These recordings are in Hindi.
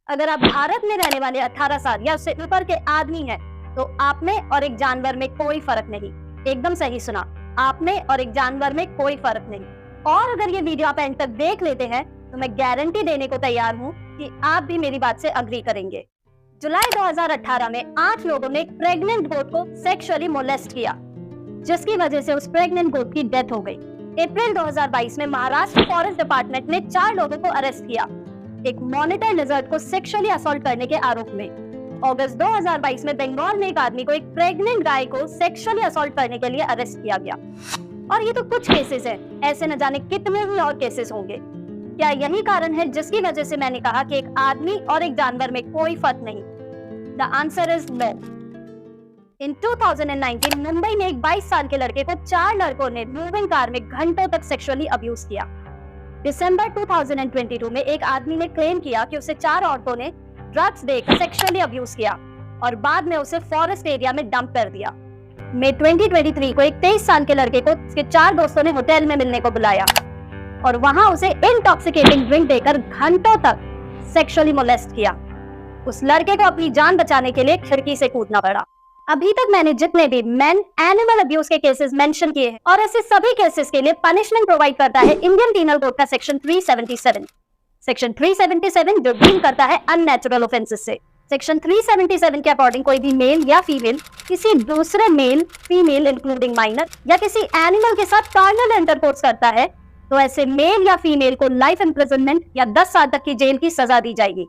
अगर आप भारत में रहने वाले 18 साल या उससे ऊपर के आदमी हैं, तो आप में और एक जानवर में कोई फर्क नहीं। एकदम सही सुना, आप में और एक जानवर में कोई फर्क नहीं। और अगर ये वीडियो आप एंड तक देख लेते हैं तो मैं गारंटी देने को तैयार हूँ कि आप भी मेरी बात से अग्री करेंगे। जुलाई 2018 में 8 लोगों ने एक प्रेग्नेंट गोट को सेक्सुअली मोलेस्ट किया, जिसकी वजह से उस प्रेग्नेंट गोट की डेथ हो गई। अप्रैल 2022 में महाराष्ट्र फॉरेस्ट डिपार्टमेंट ने 4 लोगों को अरेस्ट किया, एक मॉनिटर लिजर्ड को सेक्सुअली असॉल्ट करने के आरोप में। अगस्त 2022 में बंगाल में एक आदमी को एक प्रेग्नेंट गाय को सेक्सुअली असॉल्ट करने के लिए अरेस्ट किया गया। और ये तो कुछ केसेस हैं, ऐसे न जाने कितने ही और केसेस होंगे। क्या यही कारण है जिसकी वजह से मैंने कहा कि एक आदमी और एक जानवर में कोई फर्क नहीं? The answer is no. In 2019 Mumbai में एक 22 साल के लड़के को 4 लड़कों ने मूविंग कार में घंटों तक सेक्सुअली अब्यूज किया। दिसंबर 2022 में एक आदमी ने क्लेम किया कि उसे 4 औरतों ने ड्रग्स देकर सेक्सुअली अब्यूज किया और बाद में उसे फॉरेस्ट एरिया में डंप कर दिया। मई 2023 को एक 23 साल के लड़के को उसके 4 दोस्तों ने होटल में मिलने को बुलाया और वहां उसे इंटॉक्सिकेटिंग ड्रिंक देकर घंटों तक सेक्सुअली मोलेस्ट किया। उस लड़के को अपनी जान बचाने के लिए खिड़की से कूदना पड़ा। अभी तक मैंने जितने भी मैन एनिमल अब्यूज के केसेस मेंशन किए हैं और ऐसे सभी केसेस के लिए पनिशमेंट प्रोवाइड करता है इंडियन पीनल कोड का सेक्शन 377। सेक्शन 377 जो डील करता है अननेचुरल ऑफेंसेस से। सेक्शन 377 के अकॉर्डिंग कोई भी मेल या फीमेल किसी दूसरे मेल फीमेल इंक्लूडिंग माइनर या किसी एनिमल के साथ कार्नल इंटरकोर्स करता है तो ऐसे मेल या फीमेल को लाइफ इम्प्रिजनमेंट या 10 साल तक की जेल की सजा दी जाएगी।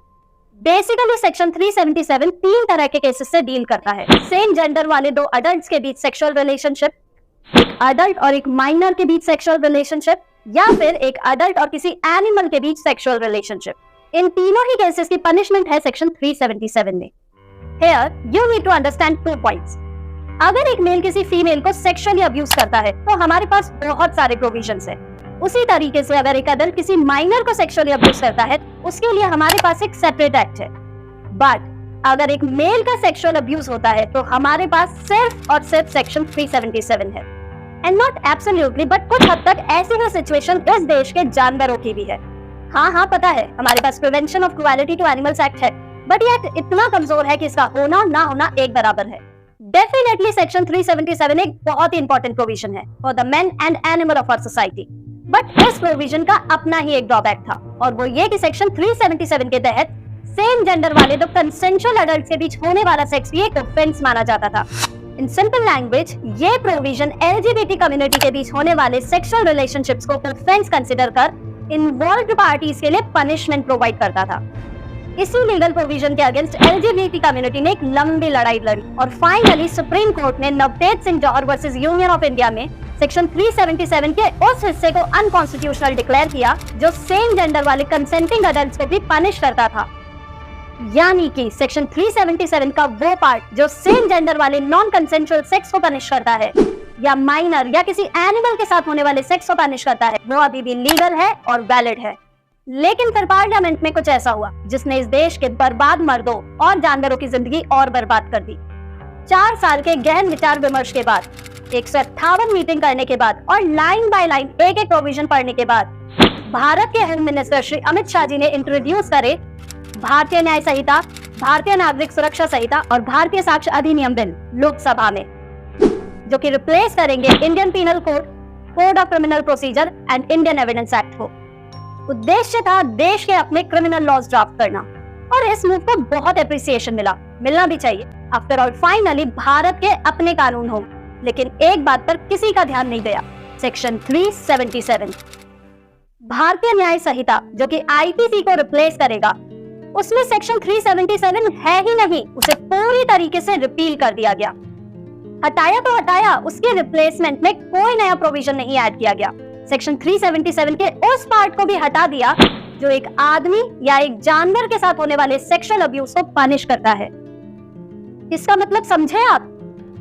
बेसिकली सेक्शन 377 3 तरह के केसेस से डील करता है। सेम जेंडर वाले 2 अडल्ट्स के बीच सेक्सुअल रिलेशनशिप, एक अडल्ट और एक माइनर के बीच सेक्सुअल रिलेशनशिप, या फिर एक अडल्ट और किसी एनिमल के बीच सेक्सुअल रिलेशनशिप। इन तीनों ही केसेस की पनिशमेंट है सेक्शन 377 में। Here you need to understand 2 points। अगर एक मेल किसी फीमेल को सेक्सुअली अब्यूज करता है तो हमारे पास बहुत सारे प्रोविजंस हैं। उसी तरीके से अगर एक अडल्ट किसी माइनर को सेक्सुअली अब्यूज करता है उसके लिए हमारे पास एक सेपरेट एक्ट है। बट अगर एक मेल का सेक्सुअल अब्यूज होता है तो हमारे पास सिर्फ और सिर्फ सेक्शन 377 है। एंड नॉट एब्सोल्युटली बट कुछ हद तक ऐसी ही सिचुएशन इस देश के जानवरों की भी है। हाँ पता है, हमारे पास prevention of cruelty to animals act है, बट ये एक्ट इतना कमजोर है कि इसका होना ना होना एक बराबर है। डेफिनेटली सेक्शन 377 एक बहुत ही इंपॉर्टेंट प्रोविजन है for the men and animal of our society. But इस प्रोविजन का अपना ही एक ड्रॉबैक था और वो ये कि सेक्शन 377 के तहत सेम जेंडर वाले 2 कंसेंशुअल एडल्ट के बीच होने वाला सेक्स भी एक ऑफेंस माना जाता था। इन सिंपल लैंग्वेज ये प्रोविजन एलजीबीटी कम्युनिटी के बीच होने वाले सेक्सुअल रिलेशनशिप्स को ऑफेंस कंसीडर कर इन्वॉल्व्ड पार्टीज के लिए पनिशमेंट प्रोवाइड करता था। इसी लीगल प्रोविजन के अगेंस्ट एलजीबीटी कम्युनिटी ने एक लंबी लड़ाई लड़ी और फाइनली सुप्रीम कोर्ट ने नवतेज सिंह जौहर वर्सेस यूनियन ऑफ इंडिया में सेक्शन 377 के उस हिस्से को अनकॉन्स्टिट्यूशनल डिक्लेयर किया जो सेम जेंडर वाले कंसेंटिंग अडल्ट्स को भी पनिश करता था। यानी कि सेक्शन 377 का वो पार्ट जो सेम जेंडर वाले नॉन कंसेंशुअल सेक्स को पनिश करता है या माइनर या किसी एनिमल के साथ होने वाले सेक्स को पनिश करता है, वो अभी भी लीगल है और वैलिड है। लेकिन फिर पार्लियामेंट में कुछ ऐसा हुआ जिसने इस देश के बर्बाद मर्दों और जानवरों की जिंदगी और बर्बाद कर दी। 4 साल के गहन विचार विमर्श के बाद, 158 मीटिंग करने के बाद और लाइन बाय लाइन एक एक प्रोविजन पढ़ने के बाद भारत के होम मिनिस्टर श्री अमित शाह जी ने इंट्रोड्यूस करे भारतीय न्याय संहिता, भारतीय नागरिक सुरक्षा संहिता और भारतीय साक्ष्य अधिनियम बिल लोकसभा में, जो कि रिप्लेस करेंगे Indian penal code, code of criminal procedure and Indian evidence act को। उद्देश्य था देश के अपने क्रिमिनल लॉज ड्राफ्ट करना और इस मूव को बहुत एप्रिसिएशन मिलना भी चाहिए। आफ्टर ऑल फाइनली भारत के अपने कानून हो। लेकिन एक बात पर किसी का ध्यान नहीं गया, सेक्शन 377 भारतीय न्याय संहिता जो कि आईपीसी को रिप्लेस करेगा, उसमें सेक्शन 377 है ही नहीं, उसे पूरी तरीके से रिपील कर दिया गया। हटाया तो हटाया, उसके रिप्लेसमेंट में कोई नया प्रोविजन नहीं ऐड किया गया। सेक्शन 377 के उस पार्ट को भी हटा दिया जो एक आदमी या एक जानवर के साथ होने वाले सेक्सुअल अब्यूज को पनिश करता है। इसका मतलब समझे आप?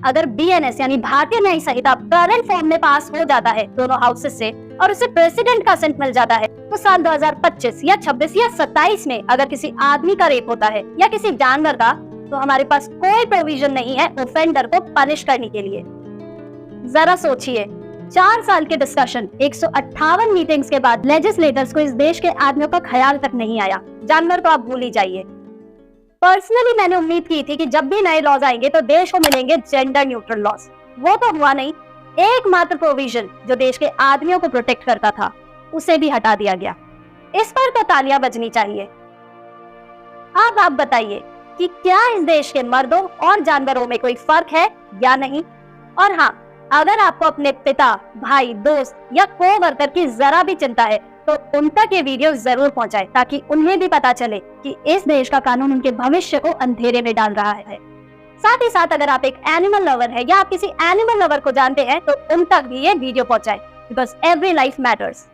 अगर बीएनएस यानी भारतीय न्याय संहिता करंट फॉर्म में पास हो जाता है दोनों हाउसेस से और उसे प्रेसिडेंट का असेंट मिल जाता है तो साल 2025 या 26 या 27 में अगर किसी आदमी का रेप होता है या किसी जानवर का, तो हमारे पास कोई प्रोविजन नहीं है ऑफेंडर को पनिश करने के लिए। जरा सोचिए, 4 साल के डिस्कशन, 158 मीटिंग्स के बाद लेजिस्लेटर्स को इस देश के आदमियों का ख्याल तक नहीं आया। जानवर तो आप भूल ही जाइए। पर्सनली मैंने उम्मीद की थी कि जब भी नए लॉज आएंगे तो देश को मिलेंगे जेंडर न्यूट्रल लॉज। वो तो हुआ नहीं। एकमात्र प्रोविजन जो देश के आदमियों को प्रोटेक्ट करता था उसे भी हटा दिया गया। इस पर तो तालियां बजनी चाहिए। अब आप बताइए कि क्या इस देश के मर्दों और जानवरों में कोई फर्क है या नहीं? और हाँ, अगर आपको अपने पिता, भाई, दोस्त या कोवर्कर की जरा भी चिंता है तो उन तक ये वीडियो जरूर पहुंचाएं ताकि उन्हें भी पता चले कि इस देश का कानून उनके भविष्य को अंधेरे में डाल रहा है। साथ ही साथ अगर आप एक एनिमल लवर है या आप किसी एनिमल लवर को जानते हैं तो उन तक भी ये वीडियो पहुंचाएं, बिकॉज एवरी लाइफ मैटर्स।